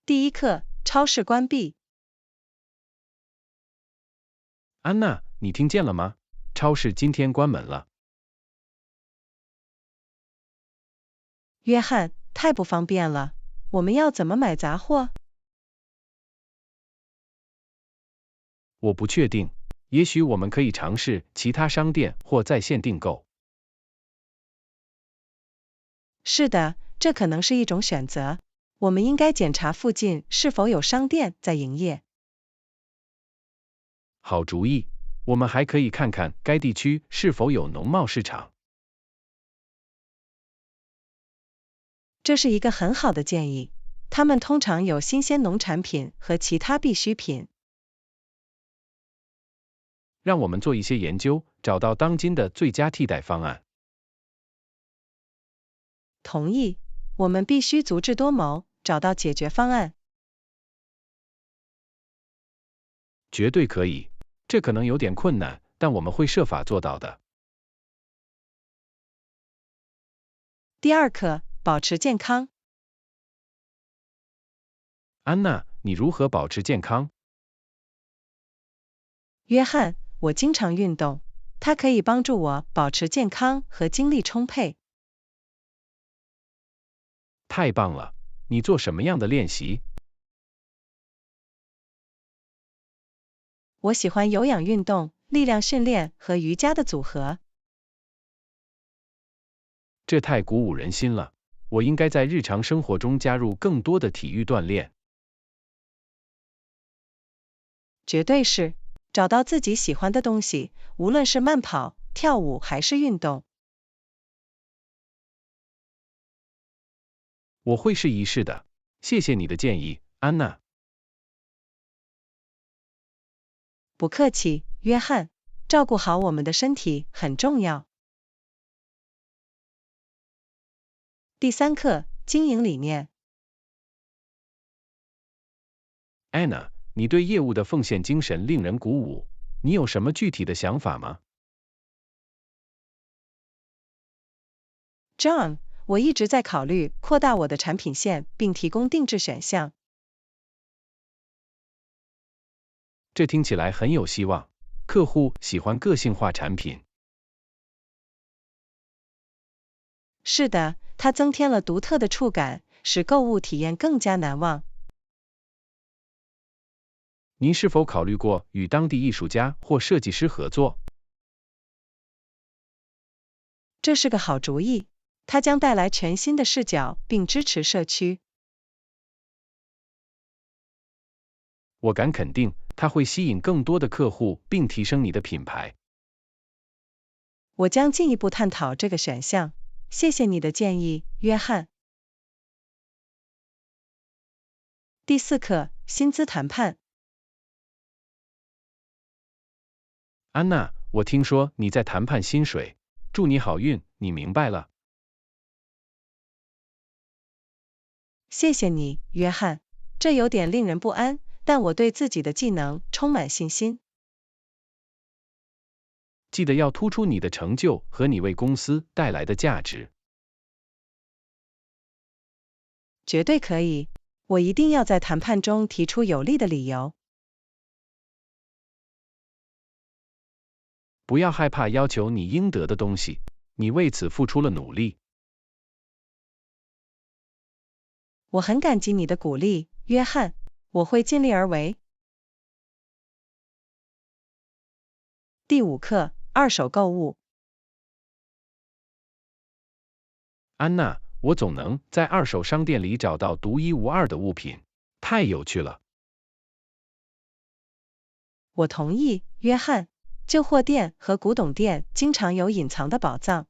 第一课，超市关闭。安娜，你听见了吗？超市今天关门了。约翰，太不方便了，我们要怎么买杂货？我不确定，也许我们可以尝试其他商店或在线订购。是的，这可能是一种选择。我们应该检查附近是否有商店在营业。好主意，我们还可以看看该地区是否有农贸市场。这是一个很好的建议，他们通常有新鲜农产品和其他必需品。让我们做一些研究，找到当今的最佳替代方案。同意，我们必须足智多谋，找到解决方案。绝对可以，这可能有点困难，但我们会设法做到的。第二课，保持健康。安娜，你如何保持健康？约翰，我经常运动，它可以帮助我保持健康和精力充沛。太棒了！你做什么样的练习？我喜欢有氧运动、力量训练和瑜伽的组合。这太鼓舞人心了！我应该在日常生活中加入更多的体育锻炼。绝对是，找到自己喜欢的东西，无论是慢跑、跳舞还是运动。我会试一试的，谢谢你的建议，安娜。不客气，约翰，照顾好我们的身体很重要。第三课，经营理念。安娜，你对业务的奉献精神令人鼓舞，你有什么具体的想法吗？ John，我一直在考虑扩大我的产品线，并提供定制选项。这听起来很有希望，客户喜欢个性化产品。是的，它增添了独特的触感，使购物体验更加难忘。您是否考虑过与当地艺术家或设计师合作？这是个好主意，它将带来全新的视角，并支持社区。我敢肯定，它会吸引更多的客户，并提升你的品牌。我将进一步探讨这个选项。谢谢你的建议，约翰。第四课，薪资谈判。安娜，我听说你在谈判薪水，祝你好运，你明白了。谢谢你，约翰。这有点令人不安，但我对自己的技能充满信心。记得要突出你的成就和你为公司带来的价值。绝对可以，我一定要在谈判中提出有力的理由。不要害怕要求你应得的东西，你为此付出了努力。我很感激你的鼓励，约翰，我会尽力而为。第五课，二手购物。安娜，我总能在二手商店里找到独一无二的物品，太有趣了。我同意，约翰。旧货店和古董店经常有隐藏的宝藏。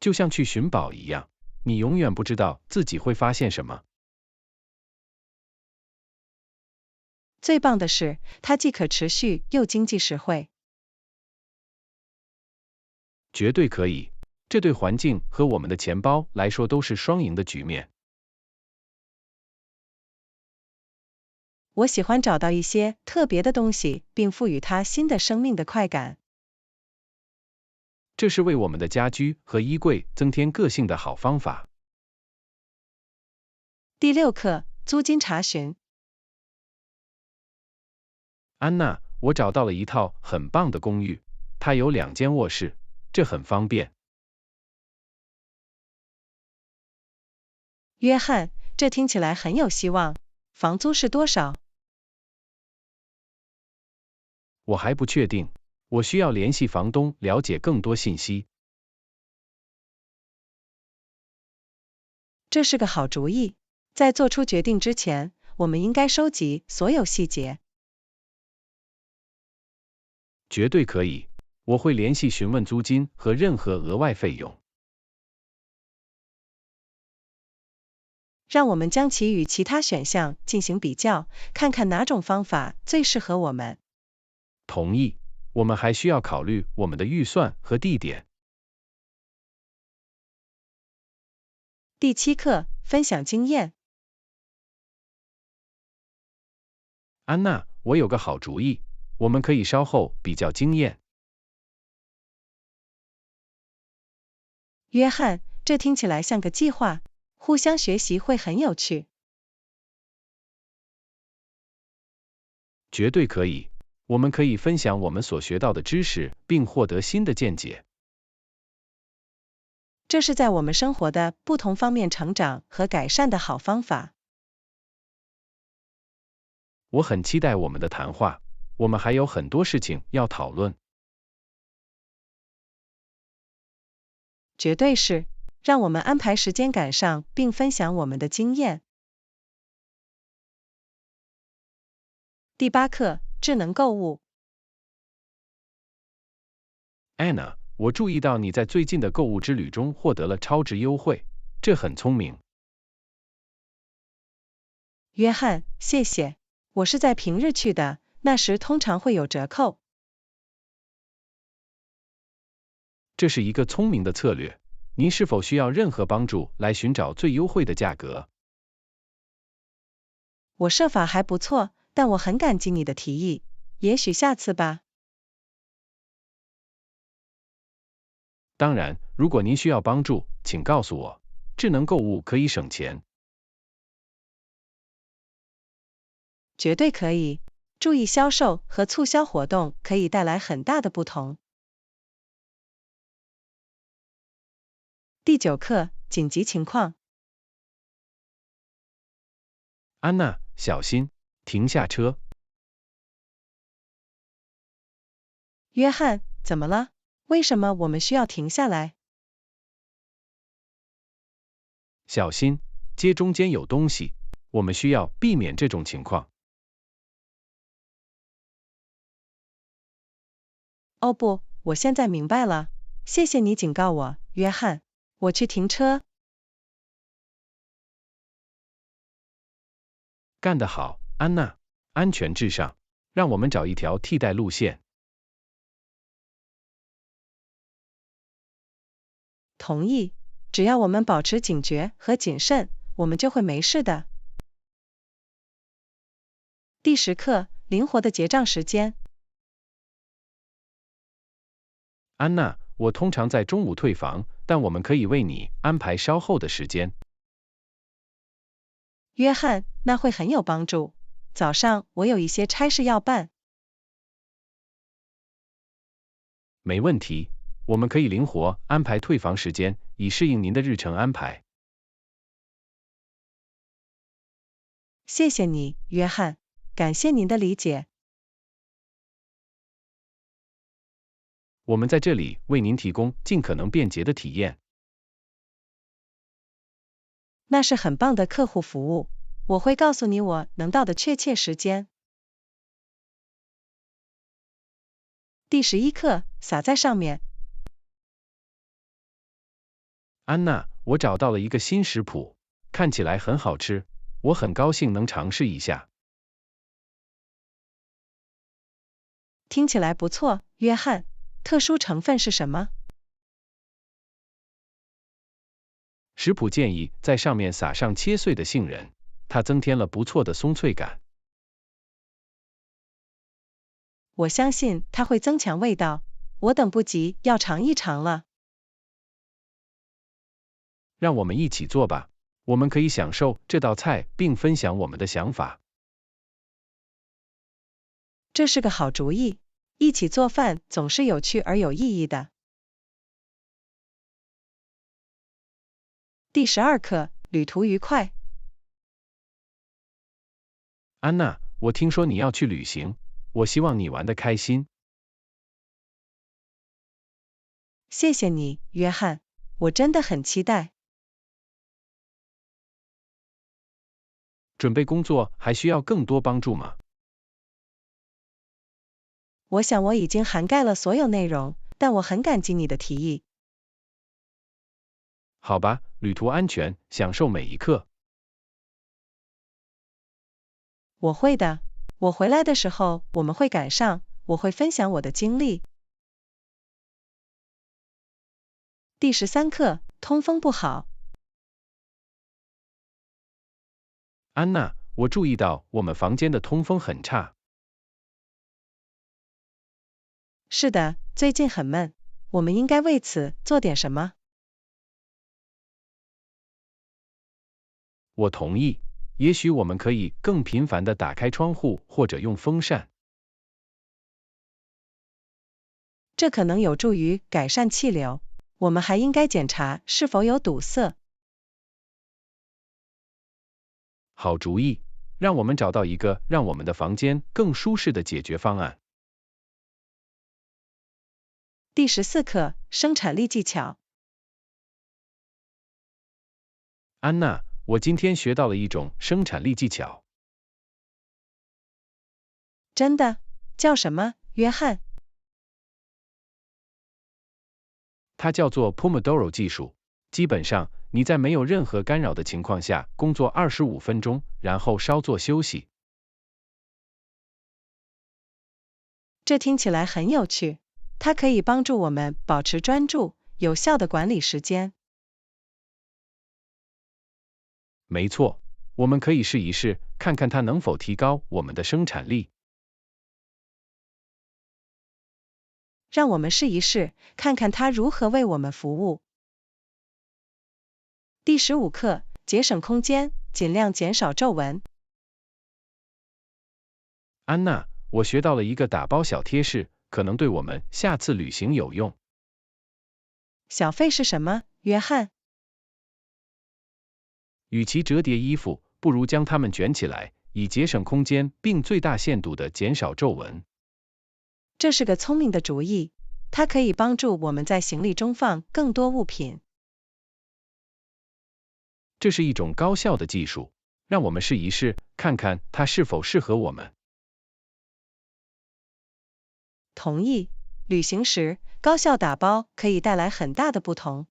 就像去寻宝一样，你永远不知道自己会发现什么。最棒的是，它既可持续又经济实惠。绝对可以，这对环境和我们的钱包来说都是双赢的局面。我喜欢找到一些特别的东西，并赋予它新的生命的快感。这是为我们的家居和衣柜增添个性的好方法。第6课，租金查询。安娜，我找到了一套很棒的公寓，它有2间卧室，这很方便。约翰，这听起来很有希望。房租是多少？我还不确定，我需要联系房东了解更多信息。这是个好主意。在做出决定之前，我们应该收集所有细节。绝对可以，我会联系询问租金和任何额外费用。让我们将其与其他选项进行比较，看看哪种方法最适合我们。同意，我们还需要考虑我们的预算和地点。第7课，分享经验。安娜，我有个好主意，我们可以稍后比较经验。约翰，这听起来像个计划，互相学习会很有趣。绝对可以，我们可以分享我们所学到的知识，并获得新的见解。这是在我们生活的不同方面成长和改善的好方法。我很期待我们的谈话，我们还有很多事情要讨论。绝对是，让我们安排时间赶上并分享我们的经验。第8课，智能购物。安娜，我注意到你在最近的购物之旅中获得了超值优惠，这很聪明。约翰，谢谢。我是在平日去的，那时通常会有折扣。这是一个聪明的策略。您是否需要任何帮助来寻找最优惠的价格？我设法还不错，但我很感激你的提议。也许下次吧。当然，如果您需要帮助，请告诉我。智能购物可以省钱。绝对可以。注意销售和促销活动可以带来很大的不同。第9课，紧急情况。安娜，小心，停下车。约翰，怎么了？为什么我们需要停下来？小心，街中间有东西，我们需要避免这种情况。哦不，我现在明白了。谢谢你警告我，约翰。我去停车。干得好，安娜，安全至上。让我们找一条替代路线。同意，只要我们保持警觉和谨慎，我们就会没事的。第10课，灵活的结账时间。安娜，我通常在中午退房，但我们可以为你安排稍后的时间。约翰，那会很有帮助。早上我有一些差事要办。没问题，我们可以灵活安排退房时间，以适应您的日程安排。谢谢你，约翰，感谢您的理解。我们在这里为您提供尽可能便捷的体验。那是很棒的客户服务，我会告诉你我能到的确切时间。第11课，撒在上面。安娜，我找到了一个新食谱，看起来很好吃，我很高兴能尝试一下。听起来不错，约翰。特殊成分是什么？食谱建议在上面撒上切碎的杏仁，它增添了不错的松脆感。我相信它会增强味道，我等不及要尝一尝了。让我们一起做吧，我们可以享受这道菜并分享我们的想法。这是个好主意，一起做饭总是有趣而有意义的。第12课，旅途愉快。安娜，我听说你要去旅行，我希望你玩得开心。谢谢你，约翰，我真的很期待。准备工作还需要更多帮助吗？我想我已经涵盖了所有内容，但我很感激你的提议。好吧，旅途安全，享受每一刻。我会的，我回来的时候我们会赶上，我会分享我的经历。第13课，通风不好。安娜，我注意到我们房间的通风很差。是的，最近很闷，我们应该为此做点什么。我同意，也许我们可以更频繁地打开窗户或者用风扇。这可能有助于改善气流。我们还应该检查是否有堵塞。好主意，让我们找到一个让我们的房间更舒适的解决方案。第14课，生产力技巧。安娜，我今天学到了一种生产力技巧。真的？叫什么，约翰？它叫做 Pomodoro 技术。基本上，你在没有任何干扰的情况下工作25分钟，然后稍作休息。这听起来很有趣，它可以帮助我们保持专注，有效地管理时间。没错，我们可以试一试，看看它能否提高我们的生产力。让我们试一试，看看它如何为我们服务。第15课，节省空间，尽量减少皱纹。安娜，我学到了一个打包小贴士，可能对我们下次旅行有用。小费是什么，约翰？与其折叠衣服，不如将它们卷起来，以节省空间并最大限度地减少皱纹。这是个聪明的主意，它可以帮助我们在行李中放更多物品。这是一种高效的技术，让我们试一试，看看它是否适合我们。同意，旅行时高效打包可以带来很大的不同。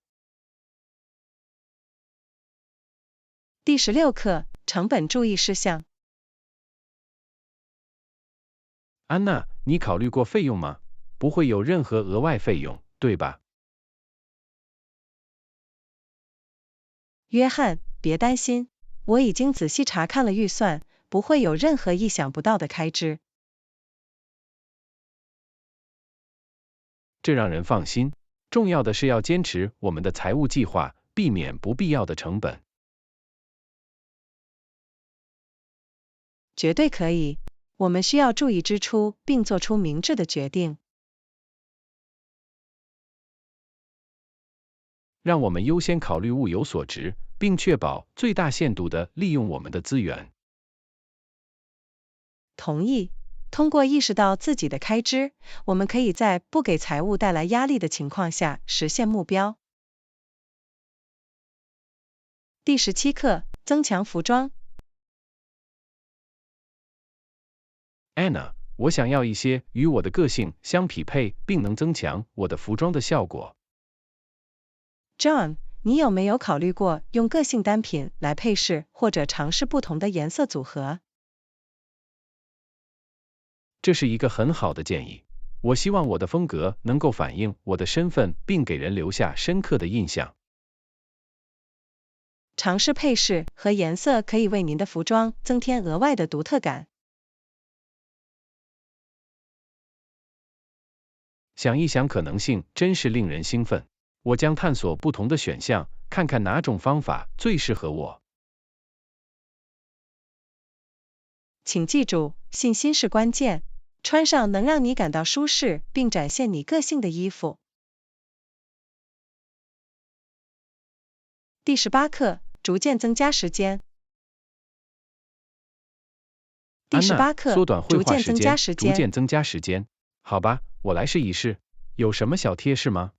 第16课，成本注意事项。安娜，你考虑过费用吗？不会有任何额外费用，对吧？约翰，别担心，我已经仔细查看了预算，不会有任何意想不到的开支。这让人放心。重要的是要坚持我们的财务计划，避免不必要的成本。绝对可以，我们需要注意支出，并做出明智的决定。让我们优先考虑物有所值，并确保最大限度地利用我们的资源。同意。通过意识到自己的开支，我们可以在不给财务带来压力的情况下实现目标。第17课，增强服装。Anna，我想要一些与我的个性相匹配，并能增强我的服装的效果。John，你有没有考虑过用个性单品来配饰，或者尝试不同的颜色组合？这是一个很好的建议。我希望我的风格能够反映我的身份，并给人留下深刻的印象。尝试配饰和颜色可以为您的服装增添额外的独特感。想一想可能性，真是令人兴奋。我将探索不同的选项，看看哪种方法最适合我。请记住，信心是关键，穿上能让你感到舒适并展现你个性的衣服。第18课，逐渐增加时间。第18课，缩短绘画时间，逐渐增加时间。好吧，我来试一试。有什么小贴士吗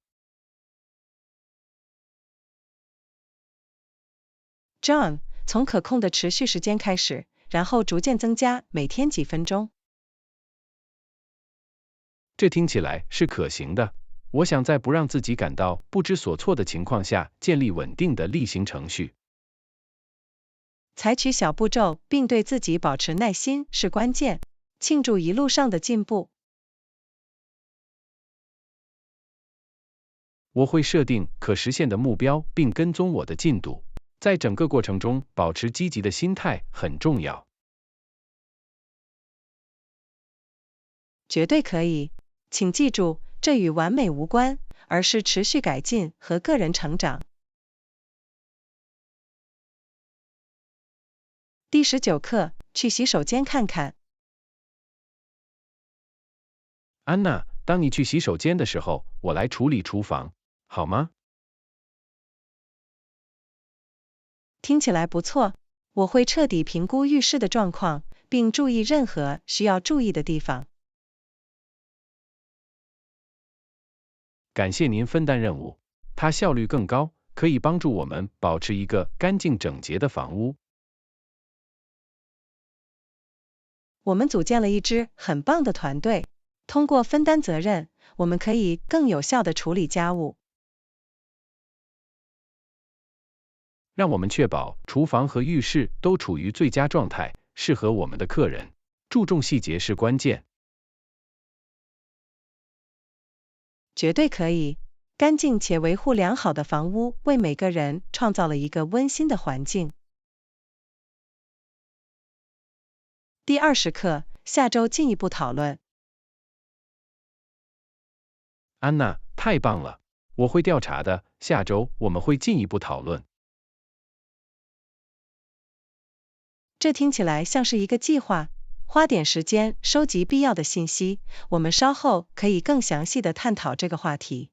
？John， 从可控的持续时间开始，然后逐渐增加，每天几分钟。这听起来是可行的。我想在不让自己感到不知所措的情况下，建立稳定的例行程序。采取小步骤，并对自己保持耐心是关键。庆祝一路上的进步。我会设定可实现的目标，并跟踪我的进度。在整个过程中，保持积极的心态很重要。绝对可以。请记住，这与完美无关，而是持续改进和个人成长。第19课，去洗手间看看。安娜，当你去洗手间的时候，我来处理厨房，好吗？听起来不错，我会彻底评估浴室的状况，并注意任何需要注意的地方。感谢您分担任务，它效率更高，可以帮助我们保持一个干净整洁的房屋。我们组建了一支很棒的团队，通过分担责任，我们可以更有效地处理家务。让我们确保厨房和浴室都处于最佳状态，适合我们的客人。注重细节是关键。绝对可以。干净且维护良好的房屋为每个人创造了一个温馨的环境。第20课，下周进一步讨论。安娜，太棒了！我会调查的，下周我们会进一步讨论。这听起来像是一个计划，花点时间收集必要的信息，我们稍后可以更详细的探讨这个话题。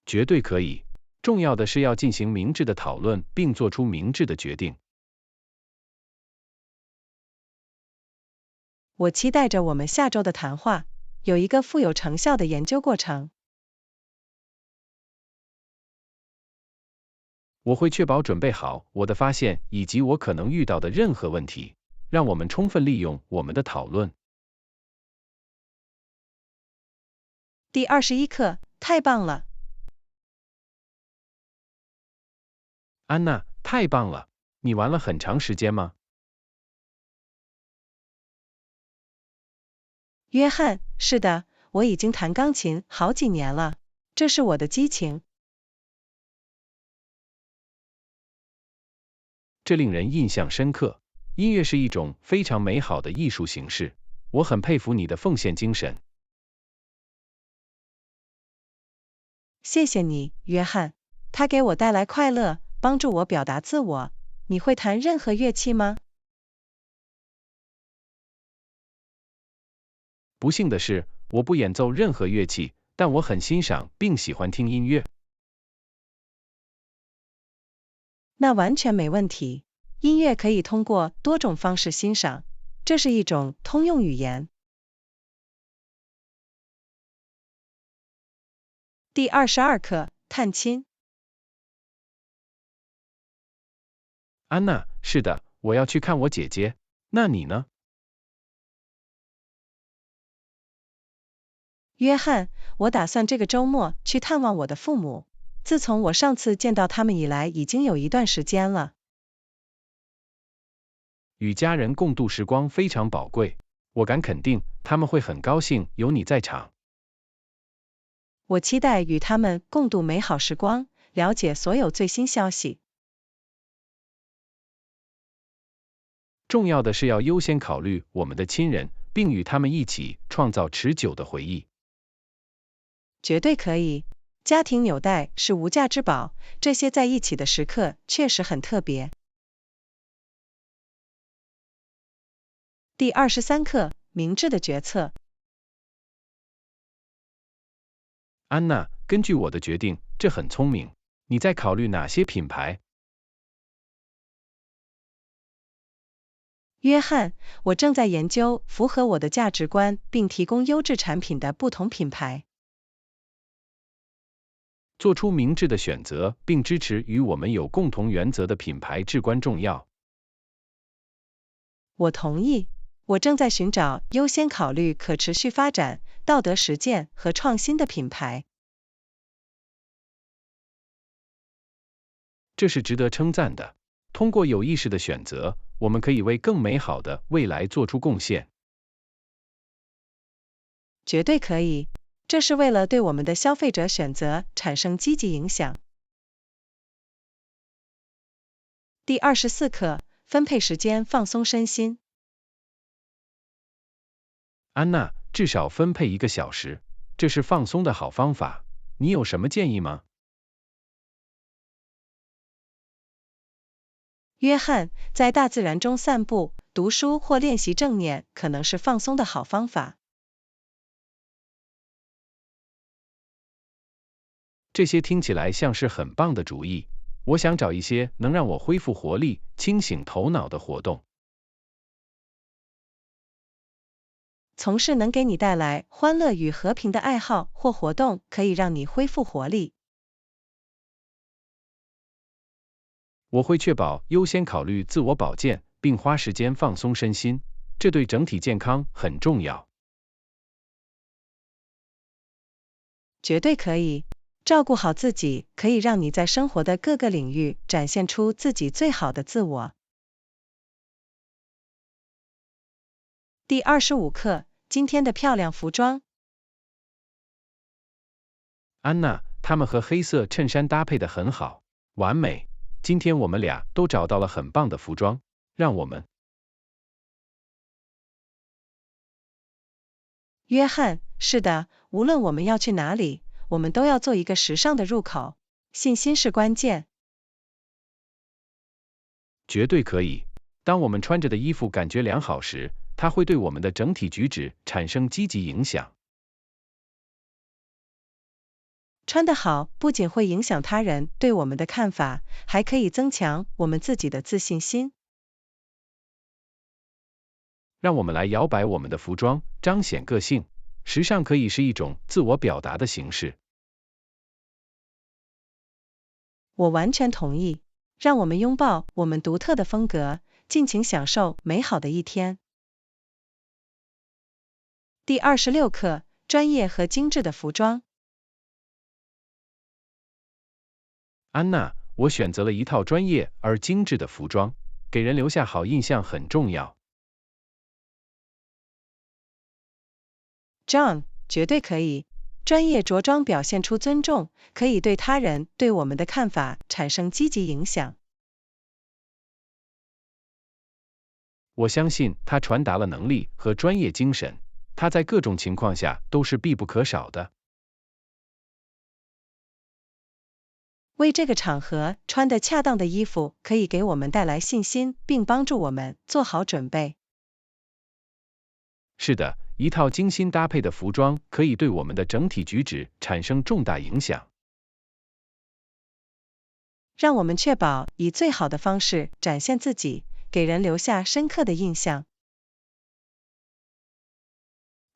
绝对可以。重要的是要进行明智的讨论，并做出明智的决定。我期待着我们下周的谈话，有一个富有成效的研究过程。我会确保准备好我的发现以及我可能遇到的任何问题，让我们充分利用我们的讨论。第21课，太棒了！安娜，太棒了！你玩了很长时间吗？约翰，是的，我已经弹钢琴好几年了，这是我的激情。这令人印象深刻。音乐是一种非常美好的艺术形式，我很佩服你的奉献精神。谢谢你，约翰，它给我带来快乐，帮助我表达自我。你会弹任何乐器吗？不幸的是，我不演奏任何乐器，但我很欣赏并喜欢听音乐。那完全没问题。音乐可以通过多种方式欣赏，这是一种通用语言。第22课，探亲。安娜，是的，我要去看我姐姐。那你呢？约翰，我打算这个周末去探望我的父母。自从我上次见到他们以来，已经有一段时间了。与家人共度时光非常宝贵，我敢肯定，他们会很高兴有你在场。我期待与他们共度美好时光，了解所有最新消息。重要的是要优先考虑我们的亲人，并与他们一起创造持久的回忆。绝对可以。家庭纽带是无价之宝，这些在一起的时刻确实很特别。第23课，明智的决策。安娜，根据我的决定，这很聪明。你在考虑哪些品牌？约翰，我正在研究符合我的价值观并提供优质产品的不同品牌。做出明智的选择，并支持与我们有共同原则的品牌至关重要。我同意。我正在寻找优先考虑可持续发展、道德实践和创新的品牌。这是值得称赞的。通过有意识的选择，我们可以为更美好的未来做出贡献。绝对可以。这是为了对我们的消费者选择产生积极影响。第24课，分配时间放松身心。安娜，至少分配1个小时，这是放松的好方法。你有什么建议吗？约翰，在大自然中散步、读书或练习正念可能是放松的好方法。这些听起来像是很棒的主意。我想找一些能让我恢复活力、清醒头脑的活动。从事能给你带来欢乐与和平的爱好或活动，可以让你恢复活力。我会确保优先考虑自我保健，并花时间放松身心，这对整体健康很重要。绝对可以。照顾好自己，可以让你在生活的各个领域展现出自己最好的自我。第25课，今天的漂亮服装。安娜，它们和黑色衬衫搭配得很好，完美。今天我们俩都找到了很棒的服装，让我们。约翰，是的，无论我们要去哪里，我们都要做一个时尚的入口。信心是关键。绝对可以。当我们穿着的衣服感觉良好时，它会对我们的整体举止产生积极影响。穿得好不仅会影响他人对我们的看法，还可以增强我们自己的自信心。让我们来摇摆我们的服装，彰显个性。时尚可以是一种自我表达的形式。我完全同意。让我们拥抱我们独特的风格，尽情享受美好的一天。第26课，专业和精致的服装。安娜，我选择了一套专业而精致的服装，给人留下好印象很重要。John， 绝对可以。专业着装表现出尊重，可以对他人对我们的看法产生积极影响。我相信他传达了能力和专业精神，他在各种情况下都是必不可少的。为这个场合穿得恰当的衣服可以给我们带来信心，并帮助我们做好准备。是的，一套精心搭配的服装可以对我们的整体举止产生重大影响。让我们确保以最好的方式展现自己，给人留下深刻的印象。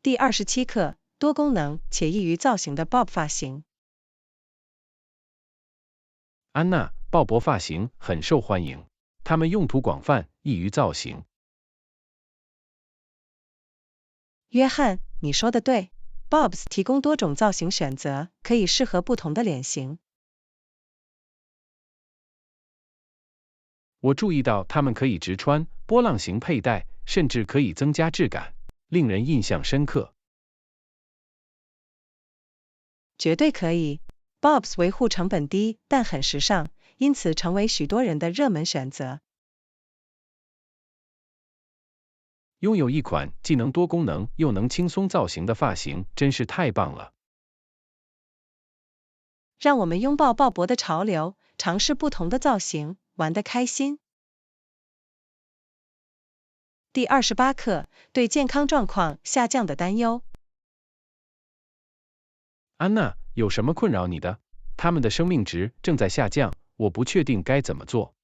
第27课，多功能且易于造型的 Bob 发型。安娜，鲍勃发型很受欢迎，它们用途广泛，易于造型。约翰，你说的对。Bobs 提供多种造型选择，可以适合不同的脸型。我注意到它们可以直穿、波浪形佩戴，甚至可以增加质感，令人印象深刻。绝对可以。Bobs 维护成本低，但很时尚，因此成为许多人的热门选择。拥有一款既能多功能又能轻松造型的发型，真是太棒了。让我们拥抱鲍勃的潮流，尝试不同的造型，玩得开心。第28课，对健康状况下降的担忧。安娜，有什么困扰你的？他们的生命值正在下降，我不确定该怎么做。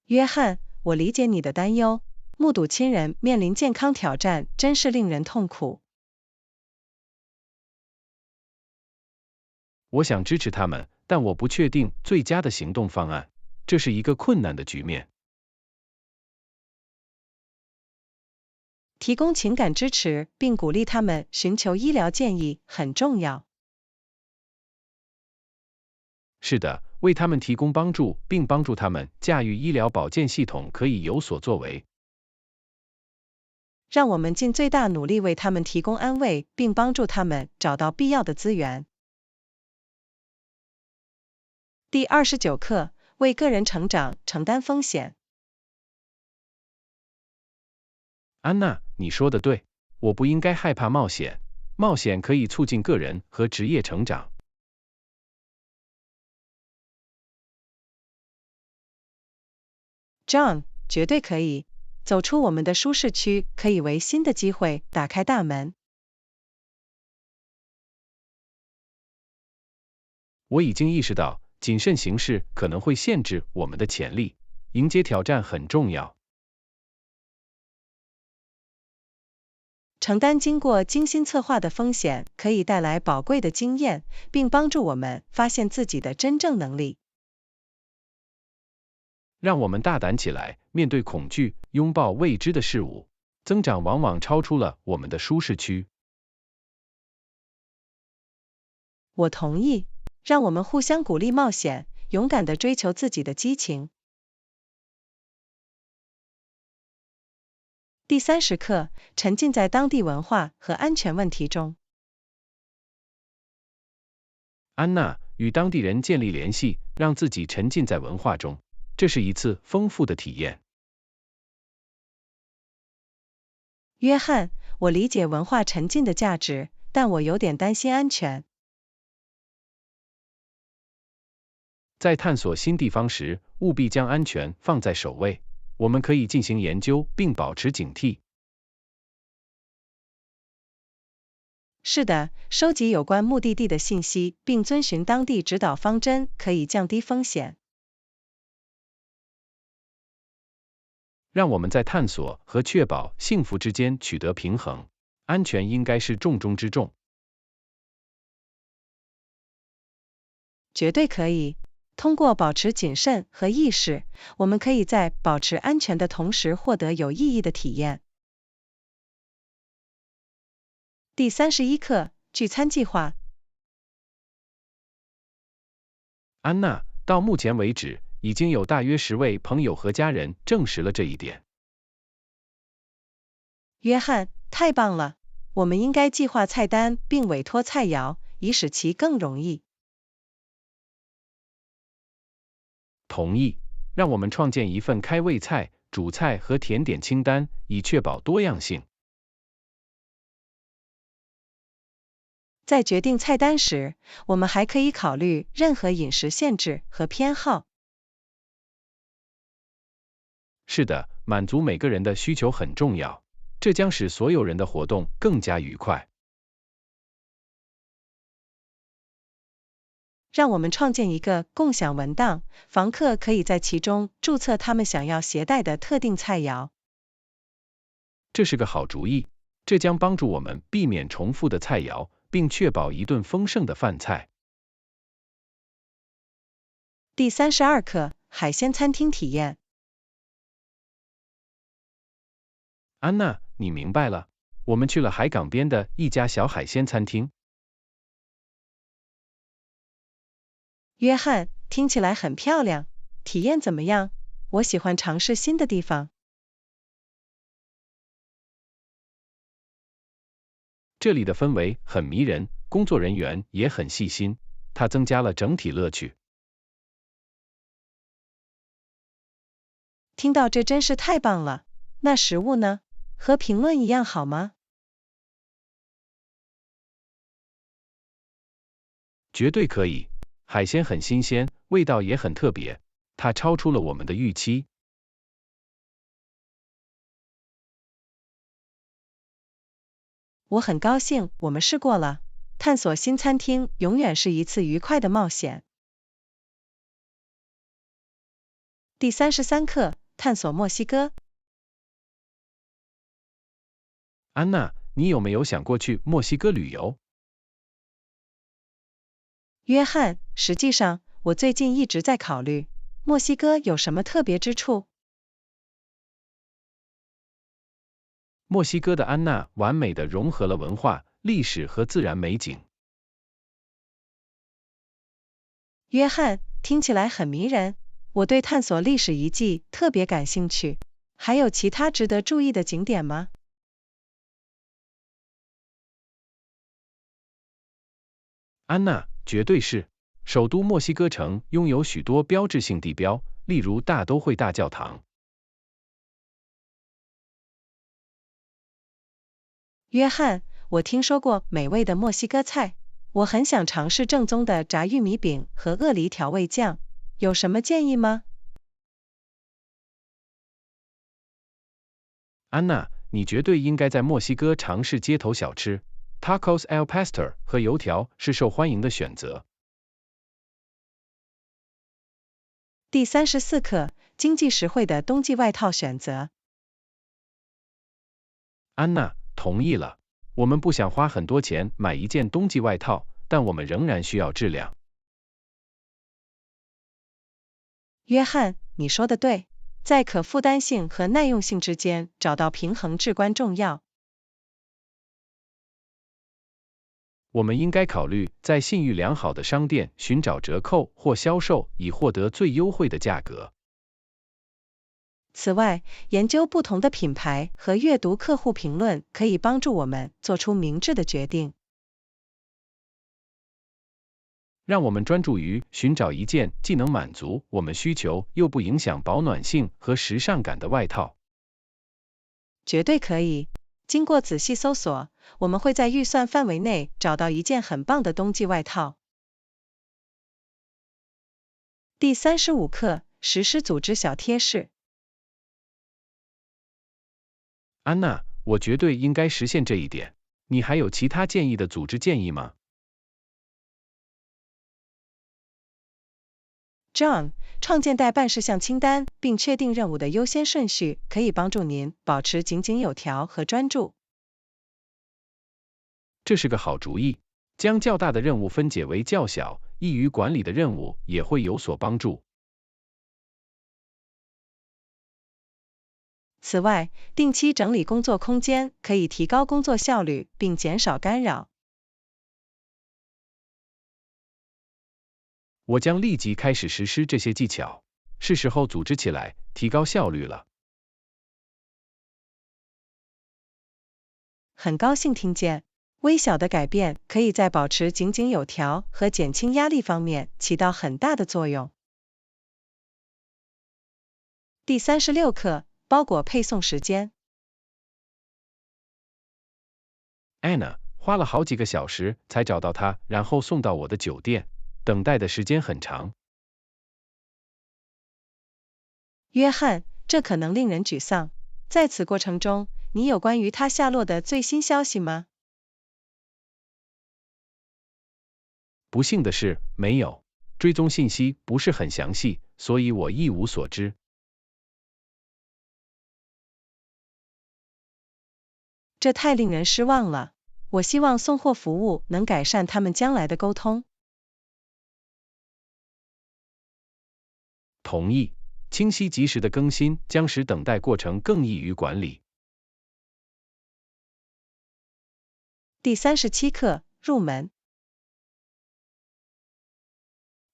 约翰，我理解你的担忧，目睹亲人面临健康挑战真是令人痛苦。我想支持他们，但我不确定最佳的行动方案，这是一个困难的局面。提供情感支持并鼓励他们寻求医疗建议很重要。是的，为他们提供帮助，并帮助他们驾驭医疗保健系统可以有所作为。让我们尽最大努力为他们提供安慰，并帮助他们找到必要的资源。第29课，为个人成长承担风险。安娜，你说的对，我不应该害怕冒险，冒险可以促进个人和职业成长。John， 绝对可以。走出我们的舒适区，可以为新的机会打开大门。我已经意识到，谨慎行事可能会限制我们的潜力，迎接挑战很重要。承担经过精心策划的风险，可以带来宝贵的经验，并帮助我们发现自己的真正能力。让我们大胆起来，面对恐惧，拥抱未知的事物。增长往往超出了我们的舒适区。我同意，让我们互相鼓励冒险，勇敢地追求自己的激情。第30课，沉浸在当地文化和安全问题中。安娜，与当地人建立联系，让自己沉浸在文化中，这是一次丰富的体验。约翰，我理解文化沉浸的价值，但我有点担心安全。在探索新地方时，务必将安全放在首位。我们可以进行研究并保持警惕。是的，收集有关目的地的信息，并遵循当地指导方针，可以降低风险。让我们在探索和确保幸福之间取得平衡，安全应该是重中之重。绝对可以。通过保持谨慎和意识，我们可以在保持安全的同时获得有意义的体验。第31课，聚餐计划。安娜，到目前为止，已经有大约10位朋友和家人证实了这一点。约翰，太棒了！我们应该计划菜单并委托菜肴，以使其更容易。同意，让我们创建一份开胃菜、主菜和甜点清单，以确保多样性。在决定菜单时，我们还可以考虑任何饮食限制和偏好。是的，满足每个人的需求很重要，这将使所有人的活动更加愉快。让我们创建一个共享文档，房客可以在其中注册他们想要携带的特定菜肴。这是个好主意，这将帮助我们避免重复的菜肴，并确保一顿丰盛的饭菜。第32课，海鲜餐厅体验。安娜，你明白了，我们去了海港边的一家小海鲜餐厅。约翰，听起来很漂亮，体验怎么样？我喜欢尝试新的地方。这里的氛围很迷人，工作人员也很细心，它增加了整体乐趣。听到这真是太棒了。那食物呢？和评论一样好吗？绝对可以，海鲜很新鲜，味道也很特别，它超出了我们的预期。我很高兴我们试过了。探索新餐厅永远是一次愉快的冒险。第33课，探索墨西哥。安娜，你有没有想过去墨西哥旅游？约翰，实际上，我最近一直在考虑，墨西哥有什么特别之处？墨西哥的安娜完美地融合了文化、历史和自然美景。约翰，听起来很迷人，我对探索历史遗迹特别感兴趣。还有其他值得注意的景点吗？安娜，绝对是。首都墨西哥城拥有许多标志性地标，例如大都会大教堂。约翰，我听说过美味的墨西哥菜，我很想尝试正宗的炸玉米饼和鳄梨调味酱，有什么建议吗？安娜，你绝对应该在墨西哥尝试街头小吃，Tacos al pastor 和油条是受欢迎的选择。第34课，经济实惠的冬季外套选择。安娜，同意了。我们不想花很多钱买一件冬季外套，但我们仍然需要质量。约翰，你说的对，在可负担性和耐用性之间找到平衡至关重要。我们应该考虑在信誉良好的商店寻找折扣或销售，以获得最优惠的价格。此外，研究不同的品牌和阅读客户评论可以帮助我们做出明智的决定。让我们专注于寻找一件既能满足我们需求，又不影响保暖性和时尚感的外套。绝对可以。经过仔细搜索，我们会在预算范围内找到一件很棒的冬季外套。第35课，实施组织小贴士。安娜，我绝对应该实现这一点。你还有其他建议的组织建议吗？ John， 创建待办事项清单，并确定任务的优先顺序，可以帮助您保持井井有条和专注。这是个好主意。将较大的任务分解为较小、易于管理的任务也会有所帮助。此外，定期整理工作空间可以提高工作效率并减少干扰。我将立即开始实施这些技巧，是时候组织起来，提高效率了。很高兴听见，微小的改变可以在保持井井有条和减轻压力方面起到很大的作用。第36课，包裹配送时间。Anna 花了好几个小时才找到它，然后送到我的酒店，等待的时间很长。约翰，这可能令人沮丧。在此过程中，你有关于他下落的最新消息吗？不幸的是，没有。追踪信息不是很详细，所以我一无所知。这太令人失望了。我希望送货服务能改善他们将来的沟通。同意。清晰及时的更新将使等待过程更易于管理。第37课，入门。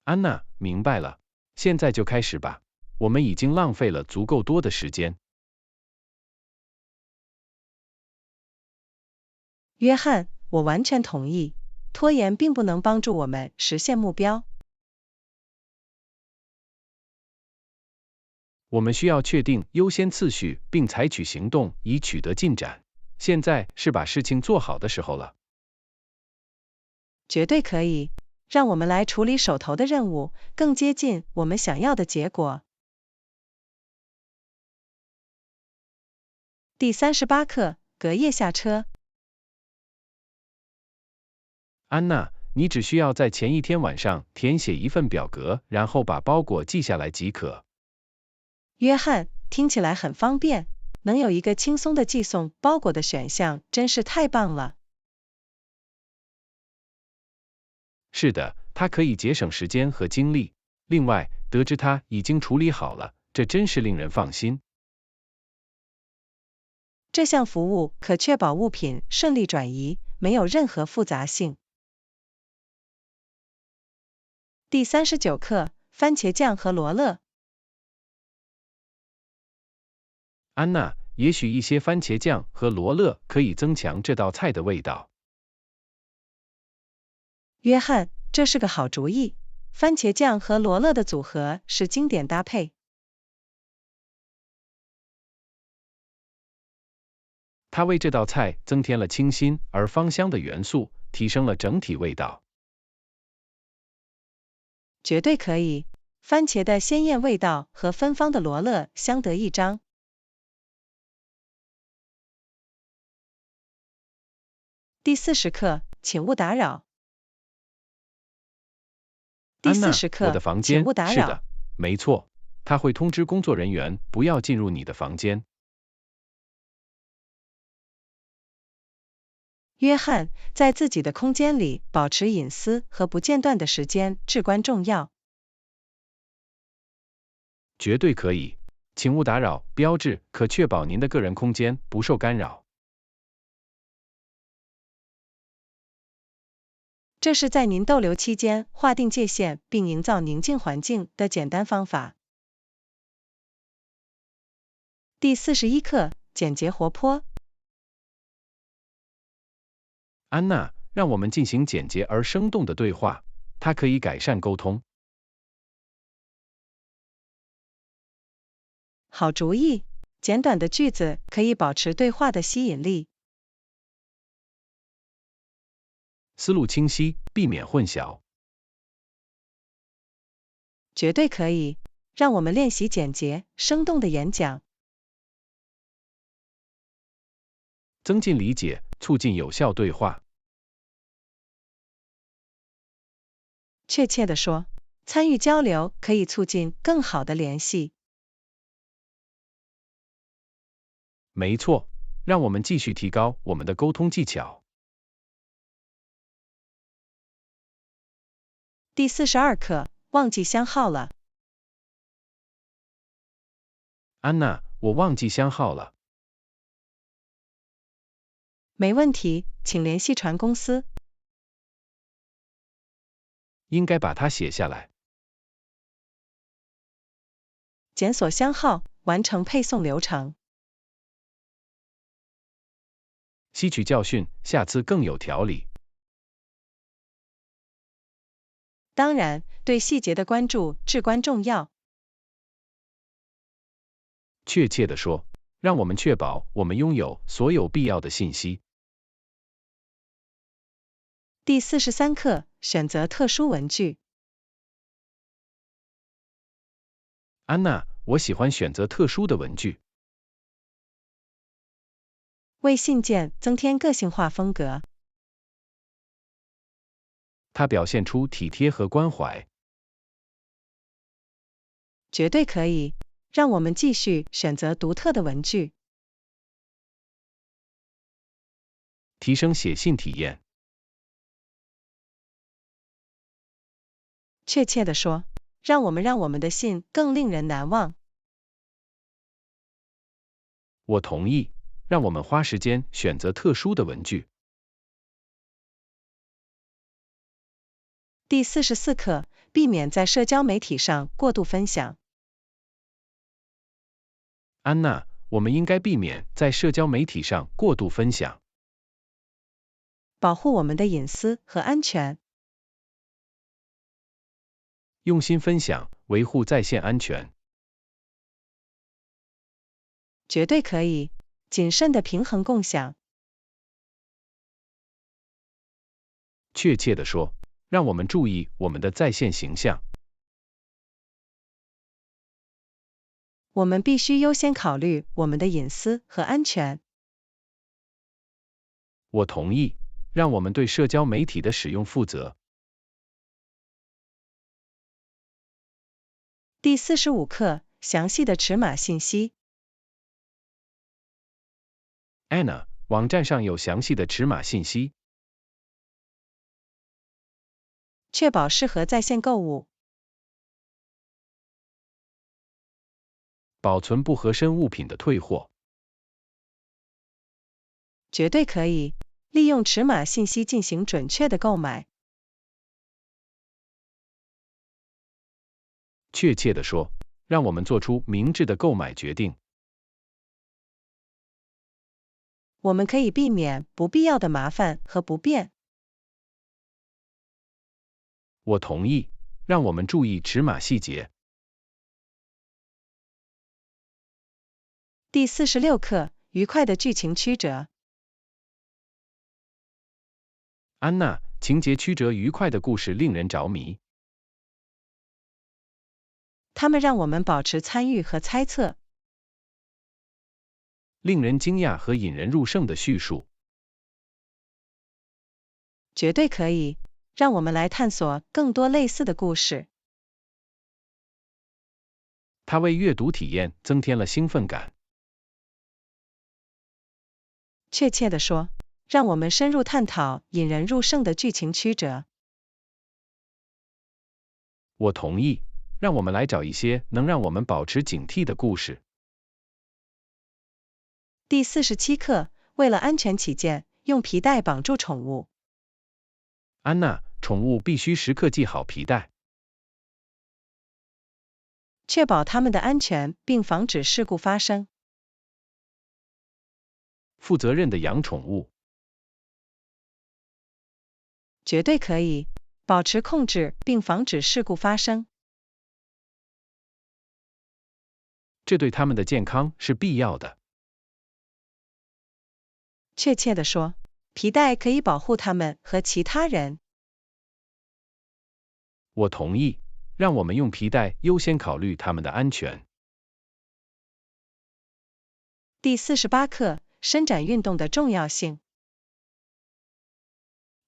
安娜，明白了。现在就开始吧。我们已经浪费了足够多的时间。约翰，我完全同意。拖延并不能帮助我们实现目标。我们需要确定优先次序，并采取行动以取得进展。现在是把事情做好的时候了。绝对可以。让我们来处理手头的任务，更接近我们想要的结果。第38课，隔夜下车。安娜，你只需要在前一天晚上填写一份表格，然后把包裹寄下来即可。约翰，听起来很方便，能有一个轻松的寄送包裹的选项，真是太棒了。是的，它可以节省时间和精力。另外，得知它已经处理好了，这真是令人放心。这项服务可确保物品顺利转移，没有任何复杂性。第39课，番茄酱和罗勒。安娜，也许一些番茄酱和罗勒可以增强这道菜的味道。约翰，这是个好主意。番茄酱和罗勒的组合是经典搭配。它为这道菜增添了清新而芳香的元素，提升了整体味道。绝对可以，番茄的鲜艳味道和芬芳的罗勒相得益彰。第40课，请勿打扰。第安娜， 40我的课，房间，请勿打扰。是的，没错，他会通知工作人员不要进入你的房间。约翰，在自己的空间里保持隐私和不间断的时间至关重要。绝对可以，请勿打扰标志可确保您的个人空间不受干扰。这是在您逗留期间划定界限并营造宁静环境的简单方法。第41课，简洁活泼。安娜，让我们进行简洁而生动的对话，它可以改善沟通。好主意，简短的句子可以保持对话的吸引力。思路清晰，避免混淆。绝对可以，让我们练习简洁、生动的演讲。增进理解，促进有效对话。确切地说，参与交流可以促进更好的联系。没错，让我们继续提高我们的沟通技巧。第42课，忘记箱号了。安娜，我忘记箱号了。没问题，请联系船公司。应该把它写下来。检索箱号，完成配送流程。吸取教训，下次更有条理。当然，对细节的关注至关重要。确切地说，让我们确保我们拥有所有必要的信息。第43课，选择特殊文具。安娜，我喜欢选择特殊的文具。为信件增添个性化风格。它表现出体贴和关怀。绝对可以，让我们继续选择独特的文具。提升写信体验。确切地说，让我们的信更令人难忘。我同意，让我们花时间选择特殊的文具。第44课，避免在社交媒体上过度分享。安娜，我们应该避免在社交媒体上过度分享。保护我们的隐私和安全。用心分享，维护在线安全。绝对可以，谨慎的平衡共享。确切地说，让我们注意我们的在线形象。我们必须优先考虑我们的隐私和安全。我同意，让我们对社交媒体的使用负责。第45课，详细的尺码信息。Anna， 网站上有详细的尺码信息。确保适合在线购物。保存不合身物品的退货。绝对可以，利用尺码信息进行准确的购买。确切地说，让我们做出明智的购买决定。我们可以避免不必要的麻烦和不便。我同意，让我们注意尺码细节。第46课，愉快的剧情曲折。安娜，情节曲折愉快的故事令人着迷。它们让我们保持参与和猜测。令人惊讶和引人入胜的叙述。绝对可以，让我们来探索更多类似的故事。它为阅读体验增添了兴奋感。确切地说，让我们深入探讨引人入胜的剧情曲折。我同意，让我们来找一些能让我们保持警惕的故事。第47课，为了安全起见，用皮带绑住宠物。安娜，宠物必须时刻系好皮带。确保它们的安全并防止事故发生。负责任的养宠物。绝对可以，保持控制并防止事故发生。这对它们的健康是必要的。确切地说，皮带可以保护它们和其他人。我同意，让我们用皮带优先考虑它们的安全。第48课，伸展运动的重要性。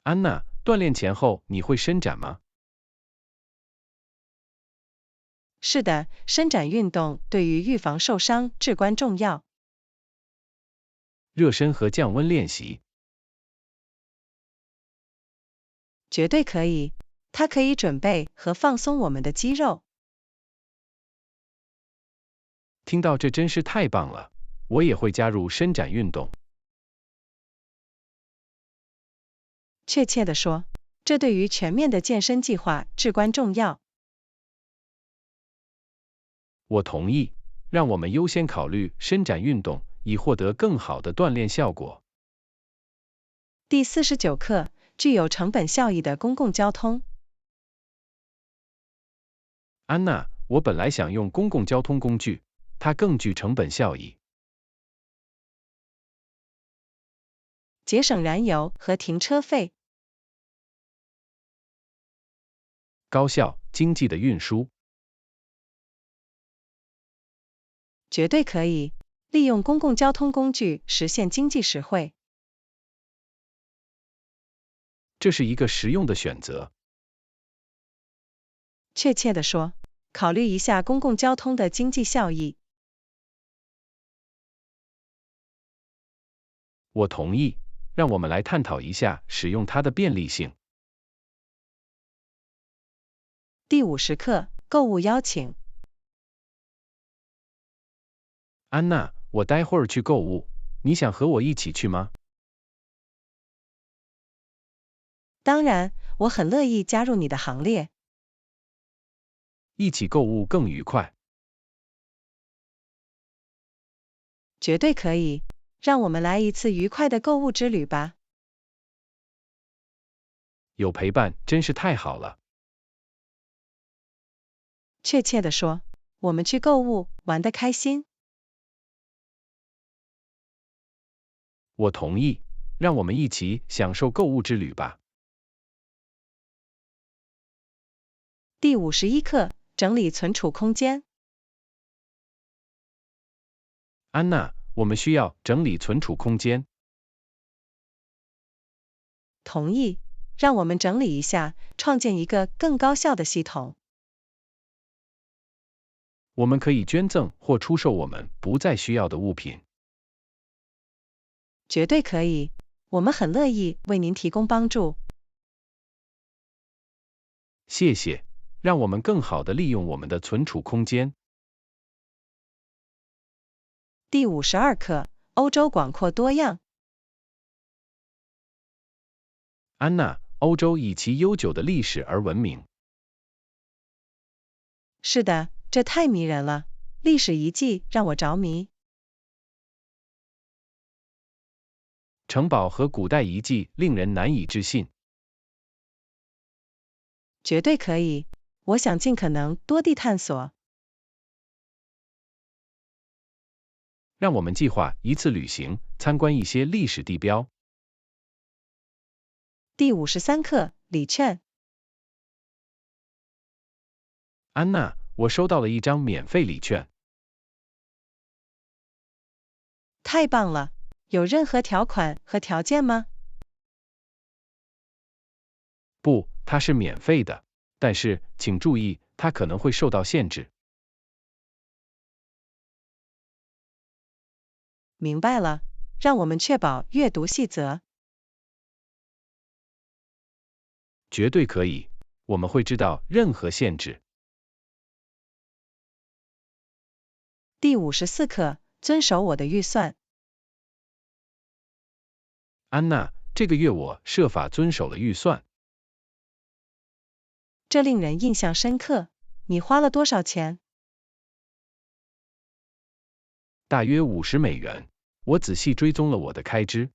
安娜，锻炼前后你会伸展吗？是的，伸展运动对于预防受伤至关重要。热身和降温练习。绝对可以，它可以准备和放松我们的肌肉。听到这真是太棒了，我也会加入伸展运动。确切地说，这对于全面的健身计划至关重要。我同意，让我们优先考虑伸展运动，以获得更好的锻炼效果。第49课，具有成本效益的公共交通。安娜，我本来想用公共交通工具，它更具成本效益。节省燃油和停车费。高效、经济的运输。绝对可以，利用公共交通工具实现经济实惠。这是一个实用的选择。确切地说，考虑一下公共交通的经济效益。我同意，让我们来探讨一下使用它的便利性。第50课，购物邀请。安娜，我待会儿去购物，你想和我一起去吗？当然，我很乐意加入你的行列。一起购物更愉快。绝对可以，让我们来一次愉快的购物之旅吧。有陪伴真是太好了。确切地说，我们去购物，玩得开心。我同意，让我们一起享受购物之旅吧。第51课，整理存储空间。安娜，我们需要整理存储空间。同意，让我们整理一下，创建一个更高效的系统。我们可以捐赠或出售我们不再需要的物品。绝对可以，我们很乐意为您提供帮助。谢谢，让我们更好地利用我们的存储空间。第52课，欧洲广阔多样。安娜，欧洲以其悠久的历史而闻名。是的，这太迷人了，历史遗迹让我着迷。城堡和古代遗迹令人难以置信。绝对可以，我想尽可能多地探索。让我们计划一次旅行，参观一些历史地标。第53课，礼券。安娜，我收到了一张免费礼券。太棒了，有任何条款和条件吗？不，它是免费的，但是请注意，它可能会受到限制。明白了，让我们确保阅读细则。绝对可以，我们会知道任何限制。第54课，遵守我的预算。安娜，这个月我设法遵守了预算。这令人印象深刻。你花了多少钱？大约50美元。我仔细追踪了我的开支。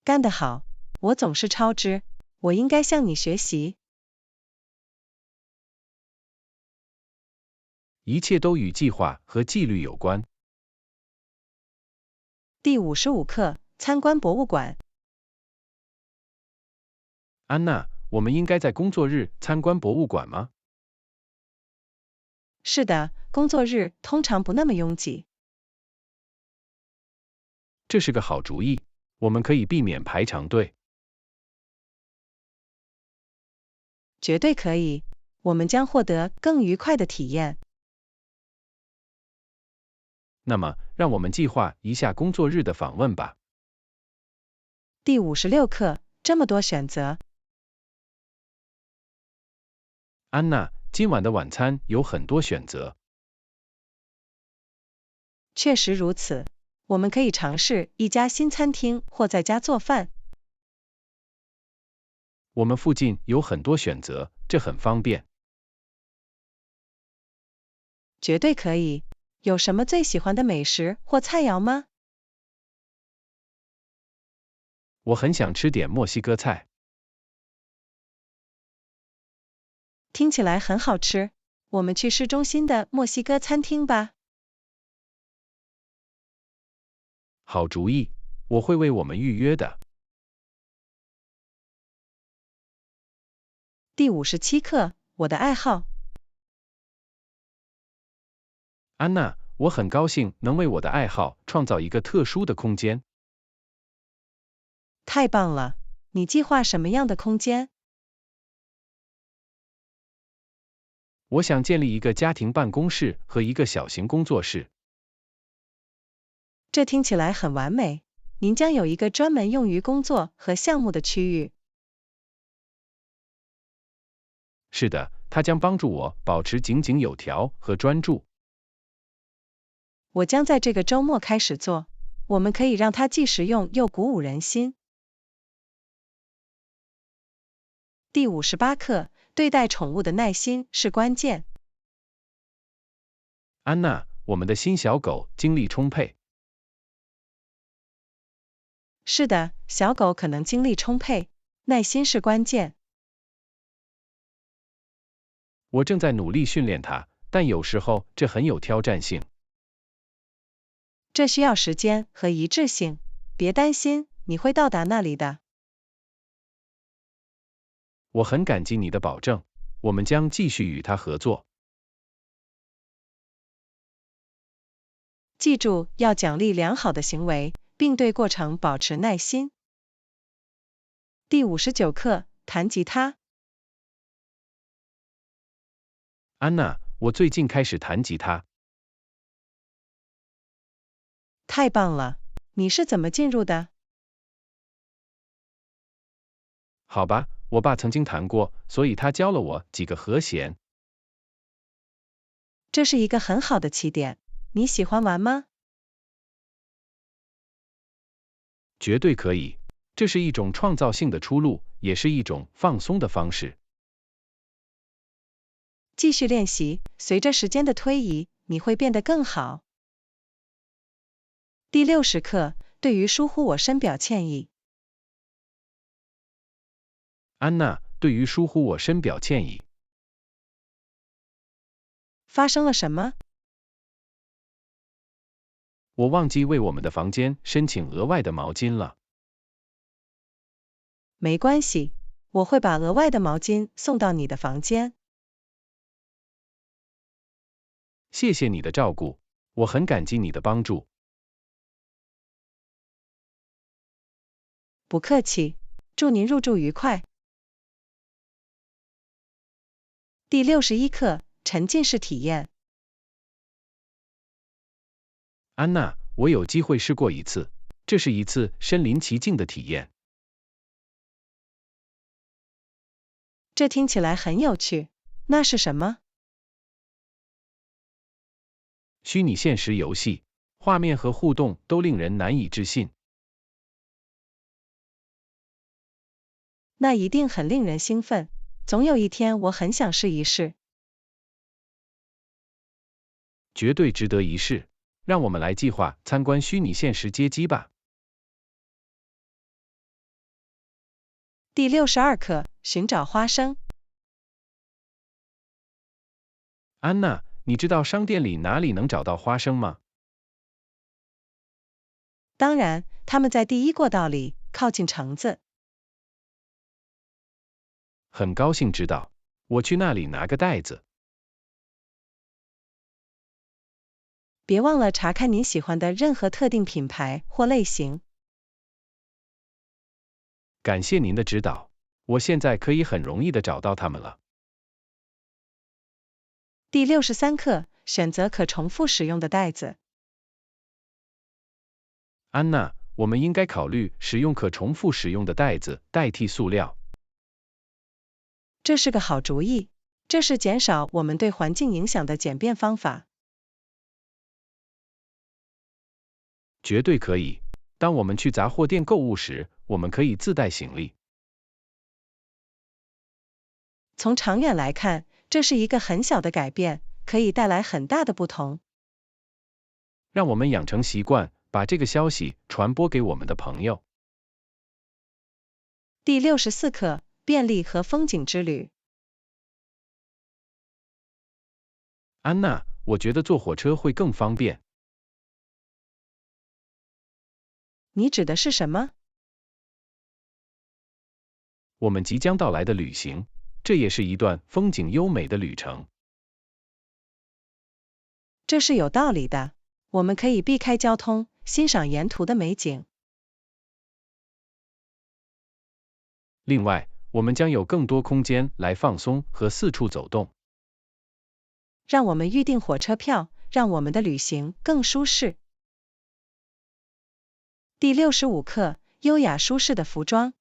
干得好，我总是超支，我应该向你学习。一切都与计划和纪律有关。第55课，参观博物馆。安娜，我们应该在工作日参观博物馆吗？是的，工作日通常不那么拥挤。这是个好主意，我们可以避免排长队。绝对可以，我们将获得更愉快的体验。那么，让我们计划一下工作日的访问吧。第56课，这么多选择。安娜，今晚的晚餐有很多选择。确实如此，我们可以尝试一家新餐厅或在家做饭。我们附近有很多选择，这很方便。绝对可以。有什么最喜欢的美食或菜肴吗？我很想吃点墨西哥菜。听起来很好吃，我们去市中心的墨西哥餐厅吧。好主意，我会为我们预约的。第57课，我的爱好。安娜，我很高兴能为我的爱好创造一个特殊的空间。太棒了，你计划什么样的空间？我想建立一个家庭办公室和一个小型工作室。这听起来很完美。您将有一个专门用于工作和项目的区域。是的，它将帮助我保持井井有条和专注。我将在这个周末开始做，我们可以让它既实用又鼓舞人心。第58课，对待宠物的耐心是关键。安娜，我们的新小狗精力充沛。是的，小狗可能精力充沛，耐心是关键。我正在努力训练它，但有时候这很有挑战性。这需要时间和一致性，别担心，你会到达那里的。我很感激你的保证，我们将继续与他合作。记住，要奖励良好的行为，并对过程保持耐心。第59课，弹吉他。安娜，我最近开始弹吉他。太棒了，你是怎么进入的？好吧，我爸曾经弹过，所以他教了我几个和弦。这是一个很好的起点，你喜欢玩吗？绝对可以，这是一种创造性的出路，也是一种放松的方式。继续练习，随着时间的推移，你会变得更好。第60课，对于疏忽我深表歉意。安娜，对于疏忽我深表歉意。发生了什么？我忘记为我们的房间申请额外的毛巾了。没关系，我会把额外的毛巾送到你的房间。谢谢你的照顾，我很感激你的帮助。不客气，祝您入住愉快。第61课，沉浸式体验。安娜，我有机会试过一次，这是一次身临其境的体验。这听起来很有趣，那是什么？虚拟现实游戏，画面和互动都令人难以置信。那一定很令人兴奋，总有一天我很想试一试。绝对值得一试，让我们来计划参观虚拟现实街机吧。第62课，寻找花生。安娜，你知道商店里哪里能找到花生吗？当然，他们在第一过道里，靠近橙子。很高兴知道，我去那里拿个袋子。别忘了查看您喜欢的任何特定品牌或类型。感谢您的指导，我现在可以很容易的找到它们了。第63课，选择可重复使用的袋子。安娜，我们应该考虑使用可重复使用的袋子代替塑料。这是个好主意，这是减少我们对环境影响的简便方法。绝对可以。当我们去杂货店购物时，我们可以自带行李。从长远来看，这是一个很小的改变，可以带来很大的不同。让我们养成习惯，把这个消息传播给我们的朋友。第64课，便利和风景之旅。安娜，我觉得坐火车会更方便。你指的是什么？我们即将到来的旅行，这也是一段风景优美的旅程。这是有道理的，我们可以避开交通，欣赏沿途的美景。另外，我们将有更多空间来放松和四处走动。让我们预订火车票，让我们的旅行更舒适。第65课，优雅舒适的服装。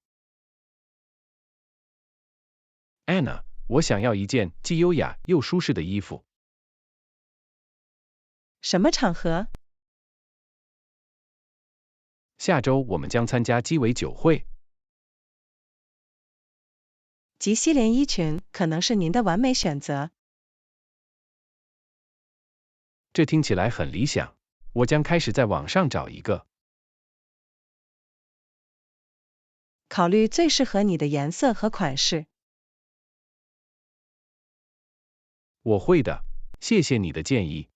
Anna， 我想要一件既优雅又舒适的衣服。什么场合？下周我们将参加鸡尾酒会。及膝连衣裙可能是您的完美选择。这听起来很理想，我将开始在网上找一个。考虑最适合你的颜色和款式。我会的，谢谢你的建议。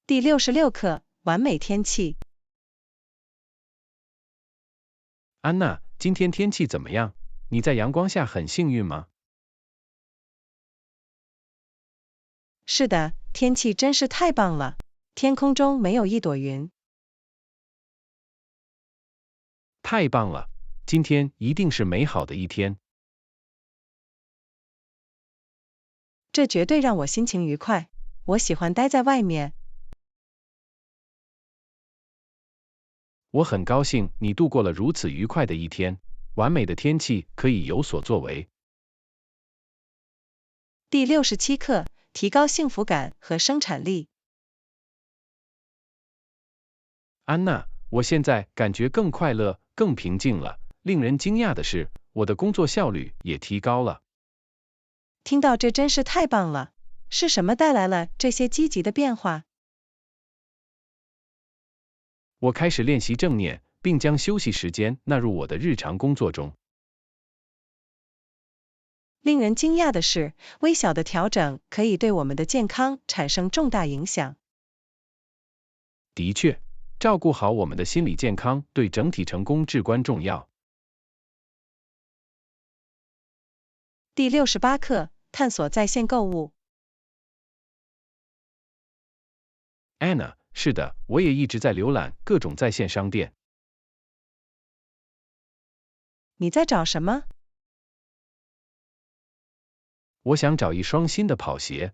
第66课，完美天气。安娜，今天天气怎么样？你在阳光下很幸运吗？是的，天气真是太棒了。天空中没有一朵云。太棒了，今天一定是美好的一天。这绝对让我心情愉快，我喜欢待在外面。我很高兴你度过了如此愉快的一天，完美的天气可以有所作为。第67课，提高幸福感和生产力。安娜，我现在感觉更快乐、更平静了。令人惊讶的是，我的工作效率也提高了。听到这真是太棒了！是什么带来了这些积极的变化？我开始练习正念，并将休息时间纳入我的日常工作中。令人惊讶的是，微小的调整可以对我们的健康产生重大影响。的确，照顾好我们的心理健康对整体成功至关重要。第68课，探索在线购物。Anna， 是的，我也一直在浏览各种在线商店。你在找什么？我想找一双新的跑鞋。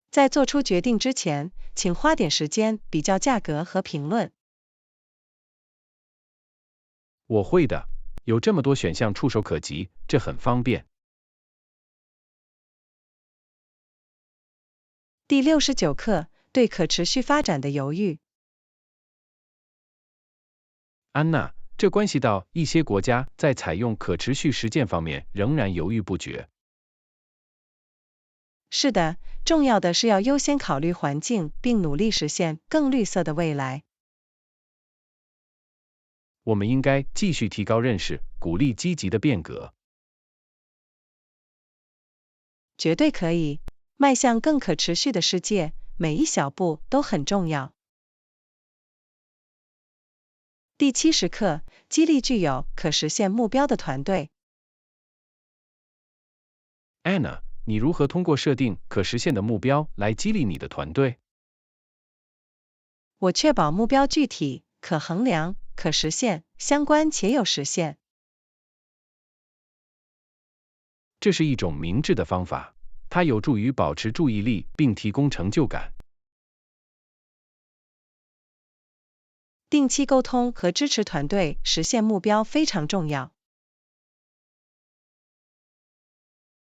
在做出决定之前，请花点时间比较价格和评论。我会的，有这么多选项触手可及，这很方便。第69课，对可持续发展的犹豫。安娜，这关系到一些国家在采用可持续实践方面仍然犹豫不决。是的，重要的是要优先考虑环境，并努力实现更绿色的未来。我们应该继续提高认识，鼓励积极的变革。绝对可以，迈向更可持续的世界，每一小步都很重要。第70课，激励具有可实现目标的团队。Anna， 你如何通过设定可实现的目标来激励你的团队？我确保目标具体、可衡量、可实现、相关且有实现。这是一种明智的方法，它有助于保持注意力并提供成就感。定期沟通和支持团队实现目标非常重要。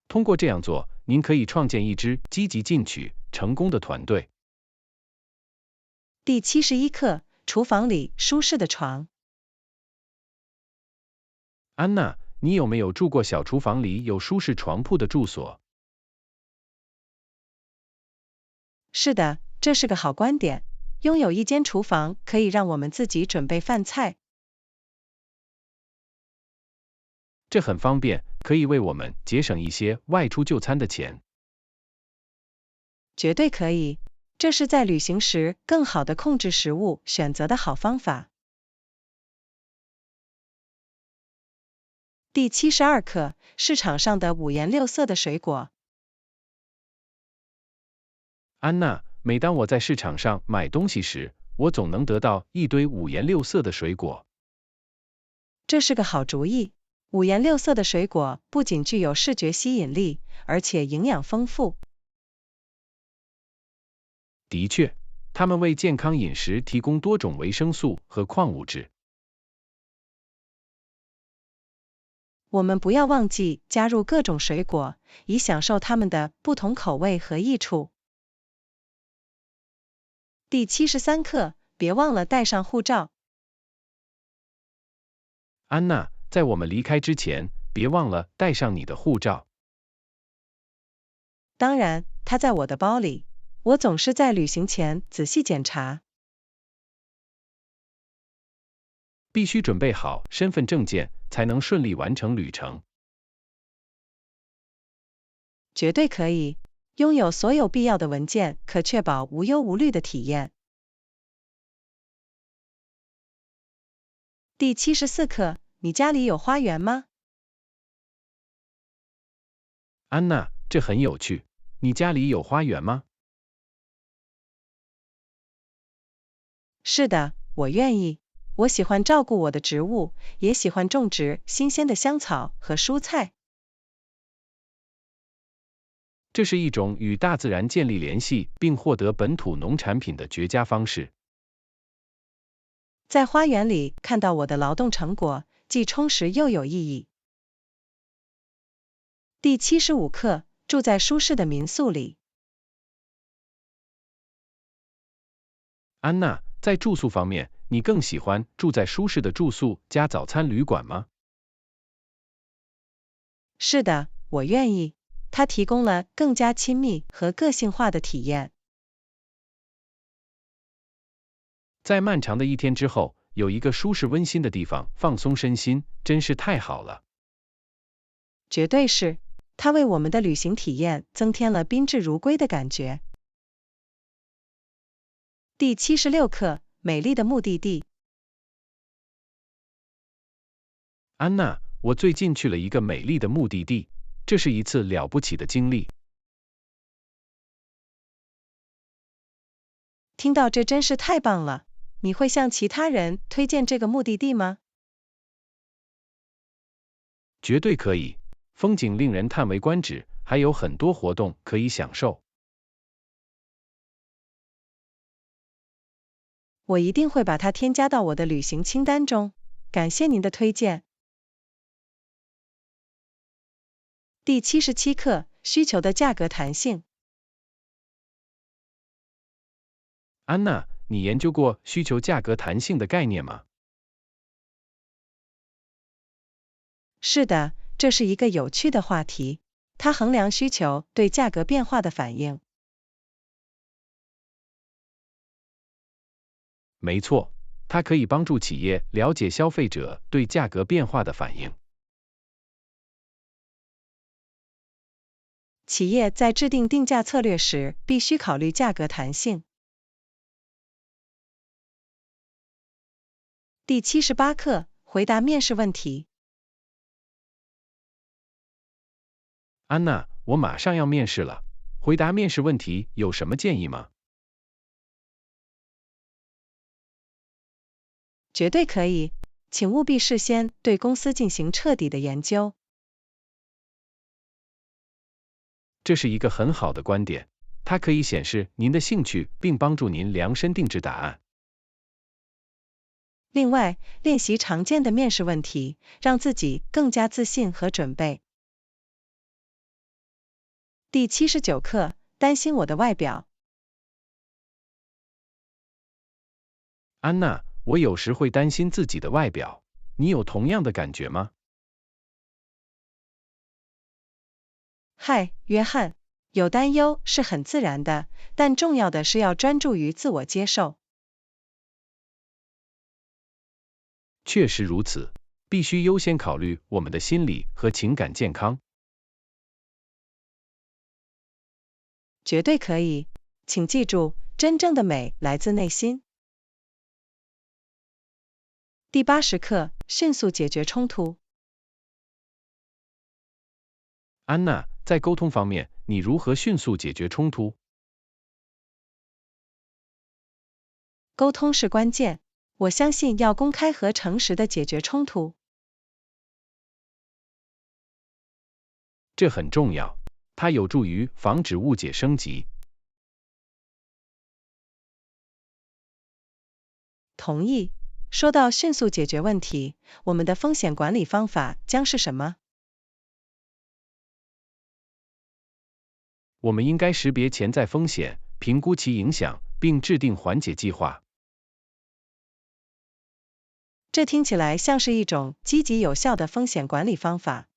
通过这样做，您可以创建一支积极进取、成功的团队。第71课，厨房里舒适的床。安娜，你有没有住过小厨房里有舒适床铺的住所？是的，这是个好观点。拥有一间厨房可以让我们自己准备饭菜。这很方便，可以为我们节省一些外出就餐的钱。绝对可以，这是在旅行时更好的控制食物选择的好方法。第72课，市场上的五颜六色的水果。安娜，每当我在市场上买东西时，我总能得到一堆五颜六色的水果。这是个好主意。五颜六色的水果不仅具有视觉吸引力，而且营养丰富。的确，它们为健康饮食提供多种维生素和矿物质。我们不要忘记加入各种水果，以享受它们的不同口味和益处。第73课，别忘了带上护照。安娜，在我们离开之前，别忘了带上你的护照。当然，它在我的包里。我总是在旅行前仔细检查。必须准备好身份证件，才能顺利完成旅程。绝对可以，拥有所有必要的文件，可确保无忧无虑的体验。第74课，你家里有花园吗？安娜，这很有趣。你家里有花园吗？是的，我愿意。我喜欢照顾我的植物，也喜欢种植新鲜的香草和蔬菜。这是一种与大自然建立联系并获得本土农产品的绝佳方式。在花园里看到我的劳动成果，既充实又有意义。第75课，住在舒适的民宿里。安娜，在住宿方面，你更喜欢住在舒适的住宿加早餐旅馆吗？是的，我愿意。它提供了更加亲密和个性化的体验。在漫长的一天之后，有一个舒适温馨的地方放松身心，真是太好了。绝对是，它为我们的旅行体验增添了宾至如归的感觉。第76课，美丽的目的地。安娜，我最近去了一个美丽的目的地，这是一次了不起的经历。听到这真是太棒了！你会向其他人推荐这个目的地吗？绝对可以，风景令人叹为观止，还有很多活动可以享受。我一定会把它添加到我的旅行清单中。感谢您的推荐。第77课，需求的价格弹性。安娜，你研究过需求价格弹性的概念吗？是的，这是一个有趣的话题。它衡量需求对价格变化的反应。没错，它可以帮助企业了解消费者对价格变化的反应。企业在制定定价策略时，必须考虑价格弹性。第78课，回答面试问题。安娜，我马上要面试了，回答面试问题有什么建议吗？绝对可以，请务必事先对公司进行彻底的研究。这是一个很好的观点，它可以显示您的兴趣并帮助您量身定制答案。另外，练习常见的面试问题，让自己更加自信和准备。第79课，担心我的外表。安娜，我有时会担心自己的外表，你有同样的感觉吗？嗨，约翰，有担忧是很自然的，但重要的是要专注于自我接受。确实如此，必须优先考虑我们的心理和情感健康。绝对可以，请记住，真正的美来自内心。第80课，迅速解决冲突。安娜，在沟通方面，你如何迅速解决冲突？沟通是关键，我相信要公开和诚实的解决冲突。这很重要，它有助于防止误解升级。同意。说到迅速解决问题，我们的风险管理方法将是什么？我们应该识别潜在风险，评估其影响，并制定缓解计划。这听起来像是一种积极有效的风险管理方法。